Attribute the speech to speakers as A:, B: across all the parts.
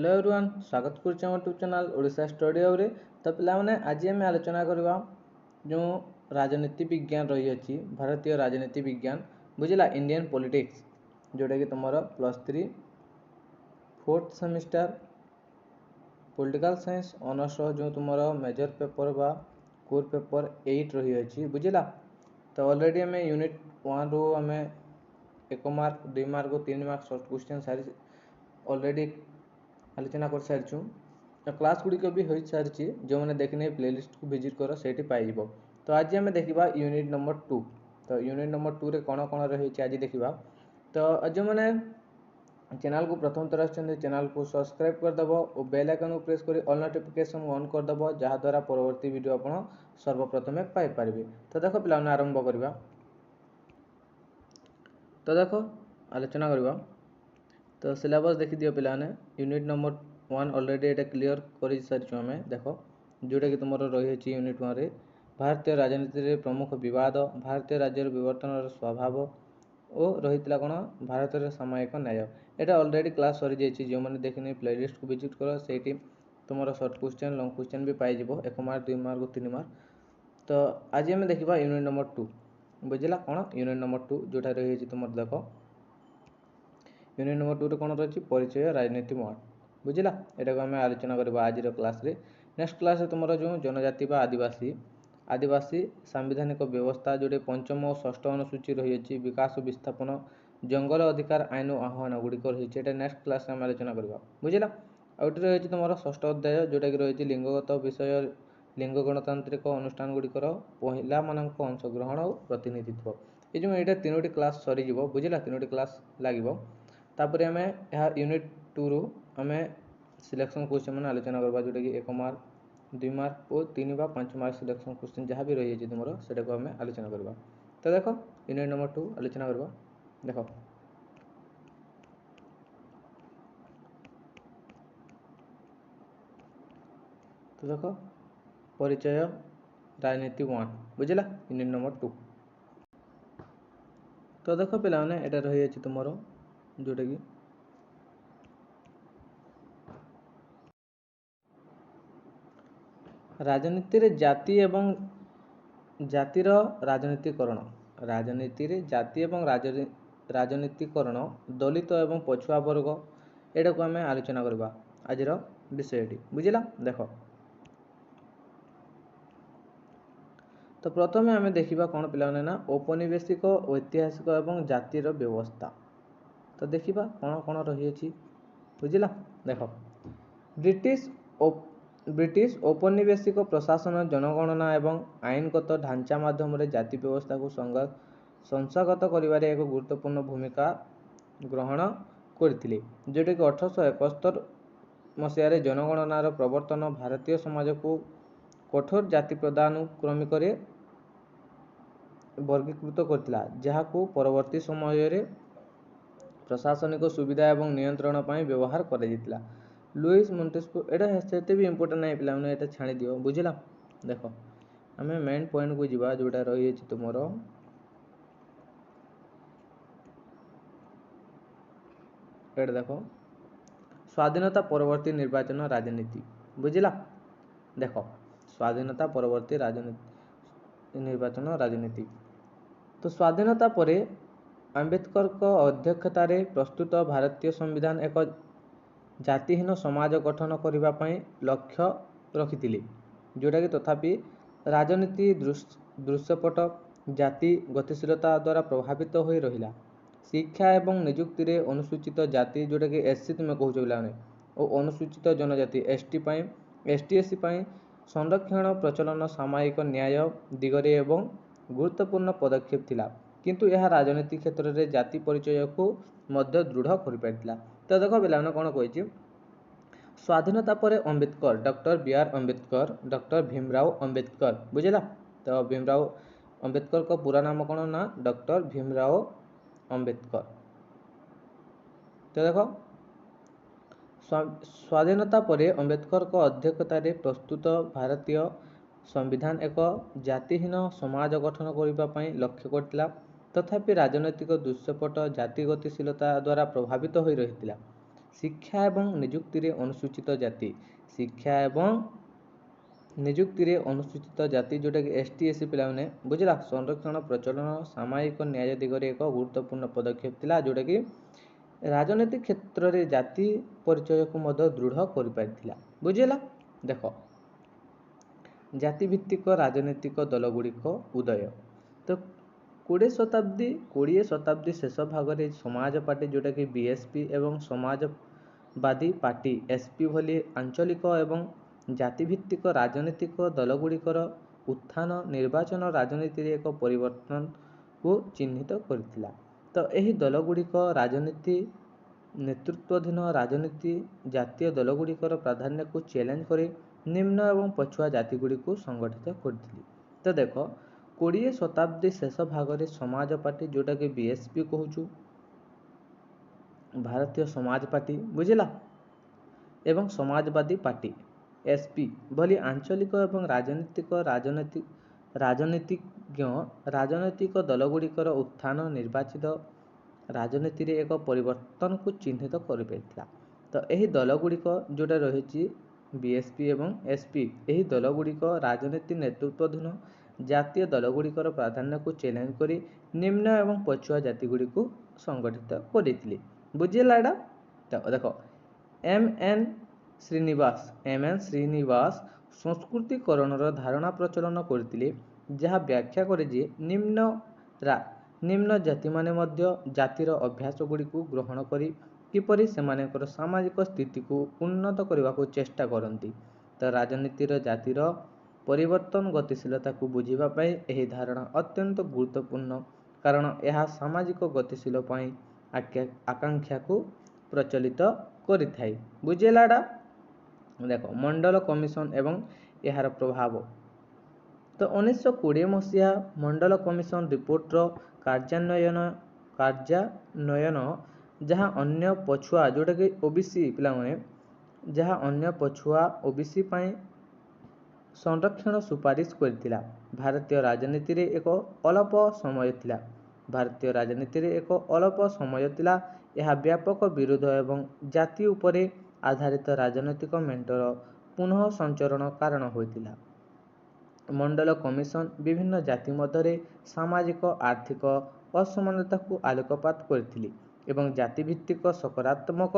A: Hello everyone स्वागत करुच्चे आम YouTube channel Odisha study house. तो पिलाने आज आम आलोचना करवा जो राजनीति विज्ञान रही अछि भारतीय राजनीति विज्ञान बुझला इंडियन पॉलिटिक्स जोटा कि तुम +3 4th semester political science honours जो तुम मेजर पेपर बा कोर पेपर 8 रही अछि बुझला। तो ऑलरेडी आम यूनिट 1 रू आम 1 mark 2 mark 3 mark short question सारी ऑलरेडी आलोचना कर सारी तो क्लास गुड़िक भी हो सारी जो मैंने देखने प्लेलिस्ट को विजिट कर से पाइब। तो आज आम देखा यूनिट नंबर 2। तो यूनिट नंबर 2 रे कौन कौन रही आज देखा। तो जो मैंने चैनल को प्रथम थर चैनल को सब्सक्राइब करदेव और बेल आइकन को प्रेस कर ऑल नोटिफिकेशन ऑन करदेव जहाद्वारा परवर्ती वीडियो आप सर्वप्रथमे पाइपर। तो देख पे आरंभ करवा। तो देख आलोचना करवा। तो सिलेबस देखी दियो पिलाने यूनिट नंबर 1 ऑलरेडी ये क्लीयर कर सारी आम देख जोटा कि तुम रही यूनिट 1 रे भारतीय राजनीति रे प्रमुख विवाद भारतीय राज्यर विवर्तन स्वभाव और रही कौन भारत में सामयिक न्याय यहाँ ऑलरेडी क्लास सरी जाइए जो मैंने देखने प्लेलिस्ट को विजिट कर से तुम शॉर्ट क्वेश्चन लॉन्ग क्वेश्चन भी पाइज 1 मार्क 2 मार्क 3 मार्क। तो आज आम देखा यूनिट नंबर 2 बुझला कौन यूनिट नंबर 2 जोटा रही तुम देख यूनिट नंबर 2 रे कौन रही परिचय राजनीति महत्व बुझला यहाँ को आम आलोचना करवा आज क्लास रे। नेक्स्ट क्लास तुम जो जनजाति बा आदिवासी आदिवासी सांविधानिक व्यवस्था जोटे पंचम और षष्ठ अनुसूची रही विकास और विस्थापन जंगल अधिकार आईन और आह्वान गुड़िक रही नेक्स्ट क्लास आम आलोचना करवा बुझला। आउट रही तुम षष्ठ अध्याय जोटा कि रही लिंगगत विषय लिंग गणतांत्रिक अनुष्ठान गुड़िकर महिला मान अंशग्रहण और प्रतिनिधित्व ये जो यहाँ 3टी क्लास सरीज बुझला 3टी क्लास लगे। तापर आम यूनिट 2 रु आम सिलेक्शन क्वेश्चन मैंने आलोचना करवा जोटा कि 1 मार्क 2 मार्क और 3 बा 5 मार्क सिलेक्शन क्वेश्चन जहाँ भी रही है तुम से आम आलोचना करवा। तो देख यूनिट नंबर 2 आलोचना करवा देख। तो देख परिचय राजनीति 1 बुझला यूनिट नंबर 2। तो देख पिलाने यहाँ रही तुम जोटा कि राजनीति रे जाति एवं जातिर राजनीतिकरण राजनीति रे जाति एवं राजनीतिकरण दलित एवं पछुआ वर्ग यहाँ को आम आलोचना करवा आज विषयटी बुझला देख। तो प्रथम आम देखा कौन पिलाने ना औपनिवेशिक ऐतिहासिक एवं जातिर व्यवस्था। तो देखा कौन कौन रही बुझला देख ब्रिटिश औपनिवेशिक प्रशासन जनगणना एवं आईनगत ढांचा माध्यम जाति व्यवस्था को संस्थागत कर एक गुरुत्वपूर्ण भूमिका ग्रहण करते जोटा कि 1871 मसीह जनगणनार प्रवर्तन भारतीय समाज को कठोर जाति पदानुक्रमिक वर्गीकृत करथिला जहाँ को परवर्ती समय प्रशासनिक सुविधा एवं नियंत्रण पर व्यवहार कर लुईस मोंटेस्क्यू यहाँ से भी इम्पोर्टेंट नहीं पिला ये छाणी दियो बुझला देख आम मेन पॉइंट को जीवा जोटा रही तुम एट देख स्वाधीनता परवर्ती निर्वाचन राजनीति बुझला देख स्वाधीनता परवर्ती निर्वाचन राजनीति। तो स्वाधीनता पर आम्बेडकर अध्यक्षतार प्रस्तुत भारतीय संविधान एक जातिहीन समाज गठन करने लक्ष्य रखी जोटा कि तथापि राजनीति दृश्यपट जाति गतिशीलता द्वारा प्रभावित हो रहा शिक्षा एवं नियुक्ति रे अनुसूचित जाति जोटा कि एससी तुम्हें कौच पे और अनुसूचित जनजाति एसटी एससी संरक्षण प्रचलन सामयिक न्याय दिगरे एवं गुरुत्वपूर्ण पदक्षेप थिला किंतु यह राजनीति क्षेत्र में जाति परिचय को मध्य दृढ़ कर पारिथिला। तो देख पिलाने कौन कही स्वाधीनता पर Ambedkar doctor B R. Ambedkar doctor Bhimrao Ambedkar बुझला। तो भीमराव अम्बेडकर का पूरा नाम कौन ना डॉक्टर भीमराव अम्बेडकर। तो देख स्वाधीनता पर अम्बेडकर को अध्यक्षतार प्रस्तुत भारतीय संविधान एक जातिहीन समाज गठन करने लक्ष्य करथिला तथापि राजनैतिक दृश्यपट जाति गतिशीलता द्वारा प्रभावित हो रही ଶିକ୍ଷା ଏବଂ ନିଯୁକ୍ତିରେ ଅନୁସୂଚିତ ଜାତି, ଶିକ୍ଷା ଏବଂ ନିଯୁକ୍ତିରେ ଅନୁସୂଚିତ ଜାତି ଯେଉଁଟାକି ST SC ପିଲାମାନେ ବୁଝିଲା, ସଂରକ୍ଷଣ ପ୍ରଚଳନ ସାମାଜିକ ନ୍ୟାୟ ଦିଗରେ ଏକ ଗୁରୁତ୍ୱପୂର୍ଣ୍ଣ ପଦକ୍ଷେପ ଥିଲା, ଯେଉଁଟାକି ରାଜନୀତି କ୍ଷେତ୍ରରେ ଜାତି ପରିଚୟକୁ ମଧ୍ୟ ଦୃଢ଼ କରିପାରିଥିଲା। ବୁଝିଲା, ଦେଖ ଜାତିଭିତ୍ତିକ ରାଜନୈତିକ ଦଳଗୁଡ଼ିକ ଉଦୟ। ତ 20 ଶତାବ୍ଦୀ ଶେଷ ଭାଗରେ ସମାଜ ପାର୍ଟି ଯେଉଁଟାକି BSP ଏବଂ ସମାଜବାଦୀ ପାର୍ଟି SP ଭଳି ଆଞ୍ଚଳିକ ଏବଂ ଜାତିଭିତ୍ତିକ ରାଜନୈତିକ ଦଳଗୁଡ଼ିକର ଉତ୍ଥାନ ନିର୍ବାଚନ ରାଜନୀତିରେ ଏକ ପରିବର୍ତ୍ତନକୁ ଚିହ୍ନିତ କରିଥିଲା। ତ ଏହି ଦଳଗୁଡ଼ିକ ରାଜନୀତି ନେତୃତ୍ୱାଧୀନ ରାଜନୀତି ଜାତୀୟ ଦଳଗୁଡ଼ିକର ପ୍ରାଧାନ୍ୟକୁ ଚ୍ୟାଲେଞ୍ଜ କରି ନିମ୍ନ ଏବଂ ପଛୁଆ ଜାତିଗୁଡ଼ିକୁ ସଂଗଠିତ କରିଥିଲେ। ତ ଦେଖ 20 ଶତାବ୍ଦୀ ଶେଷ ଭାଗରେ ସମାଜ ପାର୍ଟି ଯେଉଁଟାକି BSP କହୁଛୁ, ଭାରତୀୟ ସମାଜ ପାର୍ଟି ବୁଝିଲା, ଏବଂ ସମାଜବାଦୀ ପାର୍ଟି SP ଭଳି ଆଞ୍ଚଳିକ ଏବଂ ରାଜନୈତିକ ଦଳଗୁଡ଼ିକର ଉତ୍ଥାନ ନିର୍ବାଚିତ ରାଜନୀତିରେ ଏକ ପରିବର୍ତ୍ତନକୁ ଚିହ୍ନିତ କରିପାରିଥିଲା। ତ ଏହି ଦଳଗୁଡ଼ିକ ଯେଉଁଟା ରହିଛି BSP ଏବଂ SP, ଏହି ଦଳଗୁଡ଼ିକ ରାଜନୀତି ନେତୃତ୍ୱାଧୀନ ଜାତୀୟ ଦଳଗୁଡ଼ିକର ପ୍ରାଧାନ୍ୟକୁ ଚ୍ୟାଲେଞ୍ଜ କରି ନିମ୍ନ ଏବଂ ପଛୁଆ ଜାତିଗୁଡ଼ିକୁ ସଂଗଠିତ କରିଥିଲେ। ବୁଝିଲା ଏଇଟା? ଦେଖ MN ଶ୍ରୀନିବାସ ସଂସ୍କୃତିକରଣର ଧାରଣା ପ୍ରଚଳନ କରିଥିଲେ, ଯାହା ବ୍ୟାଖ୍ୟା କରେ ଯେ ନିମ୍ନ ଜାତିମାନେ ମଧ୍ୟ ଜାତିର ଅଭ୍ୟାସଗୁଡ଼ିକୁ ଗ୍ରହଣ କରି କିପରି ସେମାନଙ୍କର ସାମାଜିକ ସ୍ଥିତିକୁ ଉନ୍ନତ କରିବାକୁ ଚେଷ୍ଟା କରନ୍ତି। ତ ରାଜନୀତିର ଜାତିର ପରିବର୍ତ୍ତନ ଗତିଶୀଳତାକୁ ବୁଝିବା ପାଇଁ ଏହି ଧାରଣା ଅତ୍ୟନ୍ତ ଗୁରୁତ୍ୱପୂର୍ଣ୍ଣ, କାରଣ ଏହା ସାମାଜିକ ଗତିଶୀଳ ପାଇଁ ଆକାଂକ୍ଷାକୁ ପ୍ରଚଳିତ କରିଥାଏ। ବୁଝିଲା ଏଇଟା? ଦେଖ ମଣ୍ଡଳ କମିଶନ ଏବଂ ଏହାର ପ୍ରଭାବ। ତ 1920 ମସିହା ମଣ୍ଡଳ କମିଶନ ରିପୋର୍ଟର କାର୍ଯ୍ୟାନ୍ୱୟନ ଯାହା ଅନ୍ୟ ପଛୁଆ ଯେଉଁଟାକି OBC ପିଲାମାନେ, ଯାହା ଅନ୍ୟ ପଛୁଆ OBC ପାଇଁ ସଂରକ୍ଷଣ ସୁପାରିଶ କରିଥିଲା। ଭାରତୀୟ ରାଜନୀତିରେ ଏକ ଅଳପ ସମୟ ଥିଲା ଏହା ବ୍ୟାପକ ବିରୋଧ ଏବଂ ଜାତି ଉପରେ ଆଧାରିତ ରାଜନୈତିକ ମେଣ୍ଟର ପୁନଃ ସଞ୍ଚରଣ କାରଣ ହୋଇଥିଲା। ମଣ୍ଡଳ କମିଶନ ବିଭିନ୍ନ ଜାତି ମଧ୍ୟରେ ସାମାଜିକ ଆର୍ଥିକ ଅସମାନତାକୁ ଆଲୋକପାତ କରିଥିଲେ ଏବଂ ଜାତିଭିତ୍ତିକ ସକାରାତ୍ମକ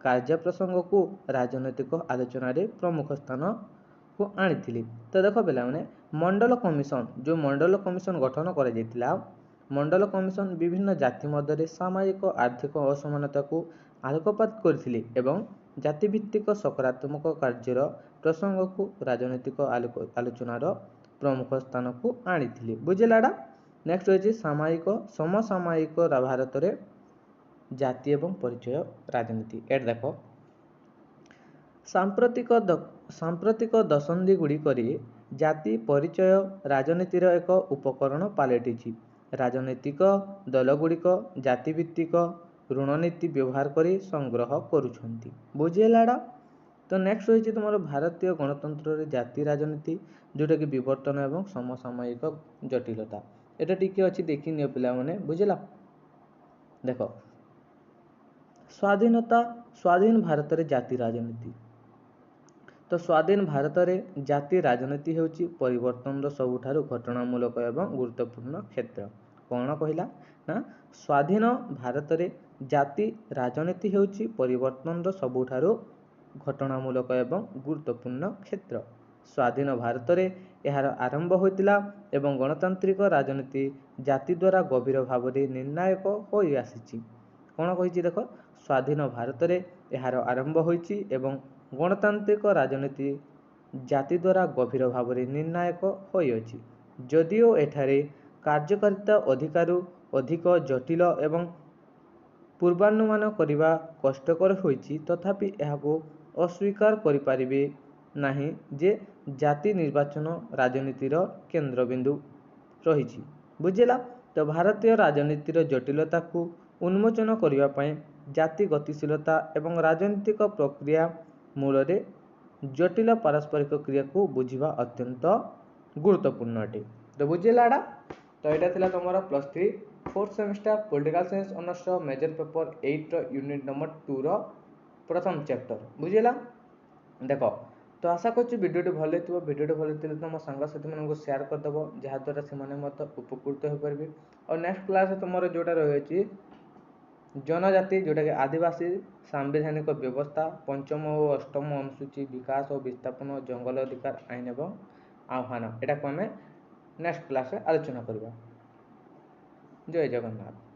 A: କାର୍ଯ୍ୟ ପ୍ରସଙ୍ଗକୁ ରାଜନୈତିକ ଆଲୋଚନାରେ ପ୍ରମୁଖ ସ୍ଥାନକୁ ଆଣିଥିଲେ। ତ ଦେଖ ପିଲାମାନେ ମଣ୍ଡଳ କମିଶନ ଗଠନ କରାଯାଇଥିଲା। ମଣ୍ଡଳ କମିଶନ ବିଭିନ୍ନ ଜାତି ମଧ୍ୟରେ ସାମାଜିକ ଆର୍ଥିକ ଅସମାନତାକୁ ଆଲୋକପାତ କରିଥିଲେ ଏବଂ ଜାତିଭିତ୍ତିକ ସକାରାତ୍ମକ କାର୍ଯ୍ୟର ପ୍ରସଙ୍ଗକୁ ରାଜନୈତିକ ଆଲୋଚନାର ପ୍ରମୁଖ ସ୍ଥାନକୁ ଆଣିଥିଲେ। ବୁଝିଲା ଏଇଟା? ନେକ୍ସଟ ହେଉଛି ସମସାମୟିକ ଭାରତରେ ଜାତି ଏବଂ ପରିଚୟ ରାଜନୀତି। ଏଇଟା ଦେଖ ସାମ୍ପ୍ରତିକ ଦଶନ୍ଧି ଗୁଡ଼ିକରେ ଜାତି ପରିଚୟ ରାଜନୀତିର ଏକ ଉପକରଣ ପାଲଟିଛି। ରାଜନୈତିକ ଦଳଗୁଡ଼ିକ ଜାତିଭିତ୍ତିକ ଋଣନୀତି ବ୍ୟବହାର କରି ସଂଗ୍ରହ କରୁଛନ୍ତି। ବୁଝିଲା ଏଇଟା? ତ ନେକ୍ସଟ ହେଉଛି ତୁମର ଭାରତୀୟ ଗଣତନ୍ତ୍ରରେ ଜାତି ରାଜନୀତି ଯେଉଁଟାକି ବିବର୍ତ୍ତନ ଏବଂ ସମସାମୟିକ ଜଟିଳତା। ଏଇଟା ଟିକେ ଅଛି ଦେଖିନିଅ ପିଲାମାନେ। ବୁଝିଲା? ଦେଖ ସ୍ୱାଧୀନ ଭାରତରେ ଜାତି ରାଜନୀତି। ତ ସ୍ୱାଧୀନ ଭାରତରେ ଜାତି ରାଜନୀତି ହେଉଛି ପରିବର୍ତ୍ତନର ସବୁଠାରୁ ଘଟଣାମୂଳକ ଏବଂ ଗୁରୁତ୍ୱପୂର୍ଣ୍ଣ କ୍ଷେତ୍ର। କ'ଣ କହିଲା ନା ସ୍ୱାଧୀନ ଭାରତରେ ଜାତି ରାଜନୀତି ହେଉଛି ପରିବର୍ତ୍ତନର ସବୁଠାରୁ ଘଟଣାମୂଳକ ଏବଂ ଗୁରୁତ୍ୱପୂର୍ଣ୍ଣ କ୍ଷେତ୍ର। ସ୍ୱାଧୀନ ଭାରତରେ ଏହାର ଆରମ୍ଭ ହୋଇଥିଲା ଏବଂ ଗଣତାନ୍ତ୍ରିକ ରାଜନୀତି ଜାତି ଦ୍ୱାରା ଗଭୀର ଭାବରେ ନିର୍ଣ୍ଣାୟକ ହୋଇ ଆସିଛି। କ'ଣ କହିଛି ଦେଖ ସ୍ୱାଧୀନ ଭାରତରେ ଏହାର ଆରମ୍ଭ ହୋଇଛି ଏବଂ ଗଣତାନ୍ତ୍ରିକ ରାଜନୀତି ଜାତି ଦ୍ୱାରା ଗଭୀର ଭାବରେ ନିର୍ଣ୍ଣାୟକ ହୋଇଅଛି। ଯଦିଓ ଏଠାରେ କାର୍ଯ୍ୟକାରିତା ଅଧିକ ଜଟିଳ ଏବଂ ପୂର୍ବାନୁମାନ କରିବା କଷ୍ଟକର ହୋଇଛି, ତଥାପି ଏହାକୁ ଅସ୍ୱୀକାର କରିପାରିବେ ନାହିଁ ଯେ ଜାତି ନିର୍ବାଚନ ରାଜନୀତିର କେନ୍ଦ୍ରବିନ୍ଦୁ ରହିଛି। ବୁଝିଲା? ତ ଭାରତୀୟ ରାଜନୀତିର ଜଟିଳତାକୁ ଉନ୍ମୋଚନ କରିବା ପାଇଁ ଜାତି ଗତିଶୀଳତା ଏବଂ ରାଜନୈତିକ ପ୍ରକ୍ରିୟା ମୂଳରେ ଜଟିଳ ପାରସ୍ପରିକ କ୍ରିୟାକୁ ବୁଝିବା ଅତ୍ୟନ୍ତ ଗୁରୁତ୍ୱପୂର୍ଣ୍ଣ ଅଟେ। ତ ବୁଝିଲା ଏଇଟା? ତ ଏଇଟା ଥିଲା ତୁମର +3 4th ସେମିଷ୍ଟାର ପଲିଟିକାଲ ସାଇନ୍ସ ଅନର୍ସର ମେଜର ପେପର 8ର ୟୁନିଟ୍ ନମ୍ବର 2ର प्रथम चैप्टर बुझीला देख। तो आशा कर भिडियो भल हो भिडियो भल तुम सांगसाथी मानक सेयार करदेव जहाद्वारा से उपकृत हो पारे। और नेक्स्ट क्लास तुम जोटा रही जनजाति जोटा कि आदिवासी सांविधानिक व्यवस्था पंचम और अष्टम अनुसूची विकास और विस्थापन जंगल अधिकार आईन एवं आह्वान यहाँ को आम नेक्स्ट क्लास आलोचना करवा। जय जगन्नाथ।